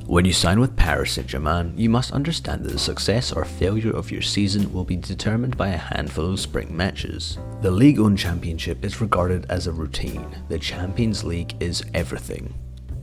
When you sign with Paris Saint-Germain, you must understand that the success or failure of your season will be determined by a handful of spring matches. The Ligue 1 Championship is regarded as a routine. The Champions League is everything.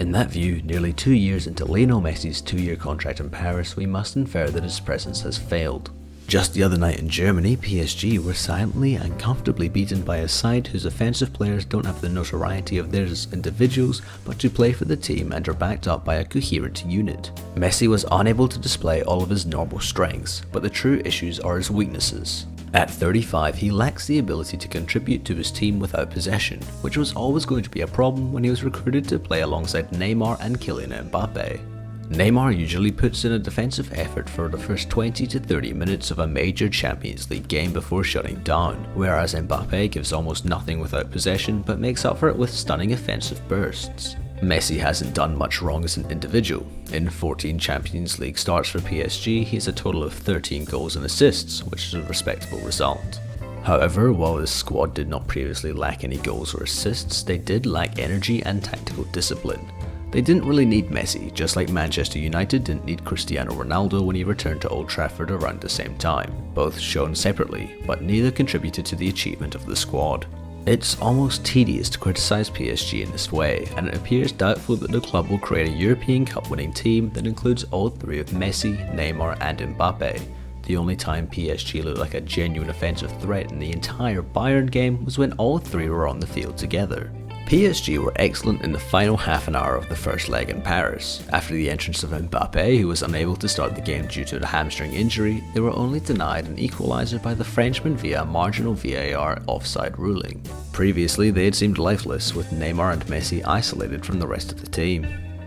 In that view, nearly 2 years into Lionel Messi's 2-year contract in Paris, we must infer that his presence has failed. Just the other night in Germany, PSG were silently and comfortably beaten by a side whose offensive players don't have the notoriety of theirs as individuals, but to play for the team and are backed up by a coherent unit. Messi was unable to display all of his normal strengths, but the true issues are his weaknesses. At 35, he lacks the ability to contribute to his team without possession, which was always going to be a problem when he was recruited to play alongside Neymar and Kylian Mbappe. Neymar usually puts in a defensive effort for the first 20 to 30 minutes of a major Champions League game before shutting down, whereas Mbappe gives almost nothing without possession but makes up for it with stunning offensive bursts. Messi hasn't done much wrong as an individual. In 14 Champions League starts for PSG, he has a total of 13 goals and assists, which is a respectable result. However, while his squad did not previously lack any goals or assists, they did lack energy and tactical discipline. They didn't really need Messi, just like Manchester United didn't need Cristiano Ronaldo when he returned to Old Trafford around the same time, both shown separately, but neither contributed to the achievement of the squad. It's almost tedious to criticise PSG in this way, and it appears doubtful that the club will create a European Cup winning team that includes all three of Messi, Neymar and Mbappe. The only time PSG looked like a genuine offensive threat in the entire Bayern game was when all three were on the field together. PSG were excellent in the final half an hour of the first leg in Paris. After the entrance of Mbappe, who was unable to start the game due to a hamstring injury, they were only denied an equaliser by the Frenchman via a marginal VAR offside ruling. Previously, they had seemed lifeless, with Neymar and Messi isolated from the rest of the team.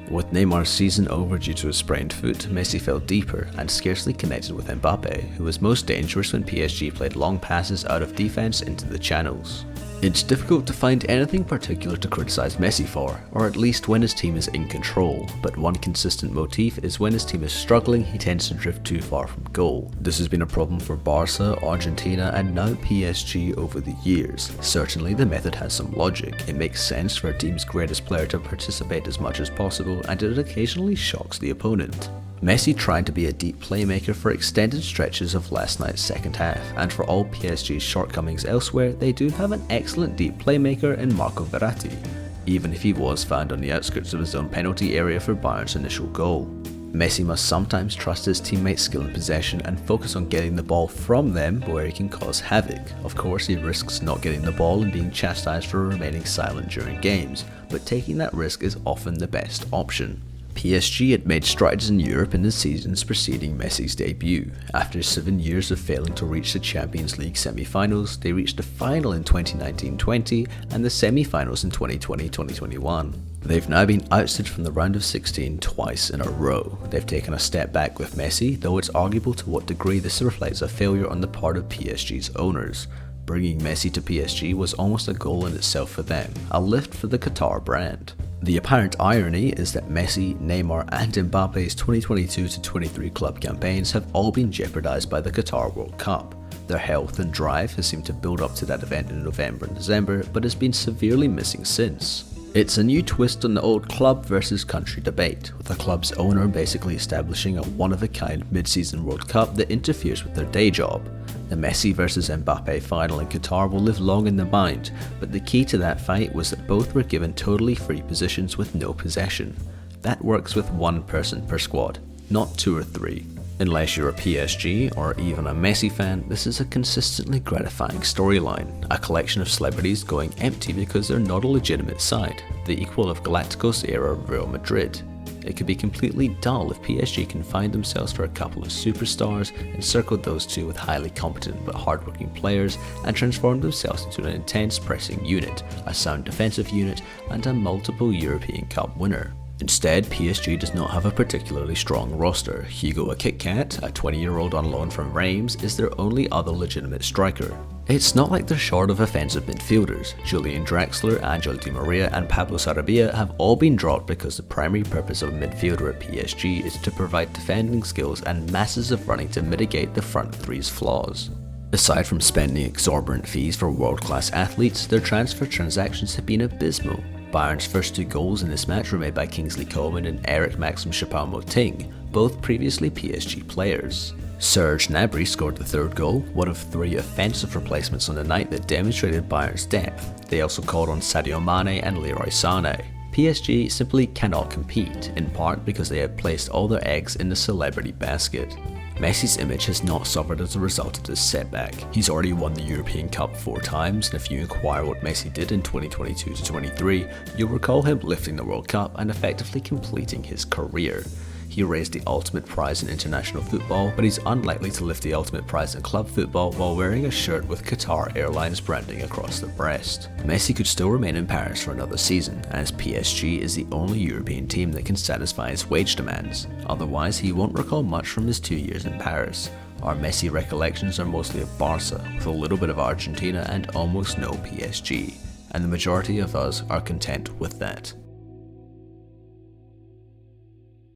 With Neymar's season over due to a sprained foot, Messi fell deeper and scarcely connected with Mbappe, who was most dangerous when PSG played long passes out of defence into the channels. It's difficult to find anything particular to criticise Messi for, or at least when his team is in control, but one consistent motif is when his team is struggling, he tends to drift too far from goal. This has been a problem for Barca, Argentina and now PSG over the years. Certainly the method has some logic. It makes sense for a team's greatest player to participate as much as possible, and it occasionally shocks the opponent. Messi tried to be a deep playmaker for extended stretches of last night's second half, and for all PSG's shortcomings elsewhere, they do have an excellent deep playmaker in Marco Verratti, even if he was found on the outskirts of his own penalty area for Bayern's initial goal. Messi must sometimes trust his teammates' skill in possession and focus on getting the ball from them where he can cause havoc. Of course, he risks not getting the ball and being chastised for remaining silent during games, but taking that risk is often the best option. PSG had made strides in Europe in the seasons preceding Messi's debut. After 7 years of failing to reach the Champions League semi-finals, they reached the final in 2019-20 and the semi-finals in 2020-2021. They've now been ousted from the round of 16 twice in a row. They've taken a step back with Messi, though it's arguable to what degree this reflects a failure on the part of PSG's owners. Bringing Messi to PSG was almost a goal in itself for them, a lift for the Qatar brand. The apparent irony is that Messi, Neymar and Mbappe's 2022-23 club campaigns have all been jeopardised by the Qatar World Cup. Their health and drive has seemed to build up to that event in November and December, but has been severely missing since. It's a new twist on the old club versus country debate, with the club's owner basically establishing a one-of-a-kind mid-season World Cup that interferes with their day job. The Messi vs Mbappe final in Qatar will live long in the mind, but the key to that fight was that both were given totally free positions with no possession. That works with one person per squad, not 2 or 3. Unless you're a PSG or even a Messi fan, this is a consistently gratifying storyline, a collection of celebrities going empty because they're not a legitimate side, the equal of Galacticos-era Real Madrid. It could be completely dull if PSG can find themselves for a couple of superstars, encircle those two with highly competent but hardworking players, and transform themselves into an intense pressing unit, a sound defensive unit, and a multiple European Cup winner. Instead, PSG does not have a particularly strong roster. Hugo Akitkat, a 20-year-old on loan from Reims, is their only other legitimate striker. It's not like they're short of offensive midfielders. Julian Draxler, Angel Di Maria and Pablo Sarabia have all been dropped because the primary purpose of a midfielder at PSG is to provide defending skills and masses of running to mitigate the front three's flaws. Aside from spending exorbitant fees for world-class athletes, their transfer transactions have been abysmal. Bayern's first 2 goals in this match were made by Kingsley Coman and Eric Maxim Choupo-Moting, both previously PSG players. Serge Gnabry scored the 3rd goal, one of 3 offensive replacements on the night that demonstrated Bayern's depth. They also called on Sadio Mane and Leroy Sané. PSG simply cannot compete, in part because they have placed all their eggs in the celebrity basket. Messi's image has not suffered as a result of this setback. He's already won the European Cup 4 times, and if you inquire what Messi did in 2022-23, you'll recall him lifting the World Cup and effectively completing his career. He raised the ultimate prize in international football, but he's unlikely to lift the ultimate prize in club football while wearing a shirt with Qatar Airlines branding across the breast. Messi could still remain in Paris for another season, as PSG is the only European team that can satisfy his wage demands. Otherwise, he won't recall much from his 2 years in Paris. Our Messi recollections are mostly of Barca, with a little bit of Argentina and almost no PSG, and the majority of us are content with that.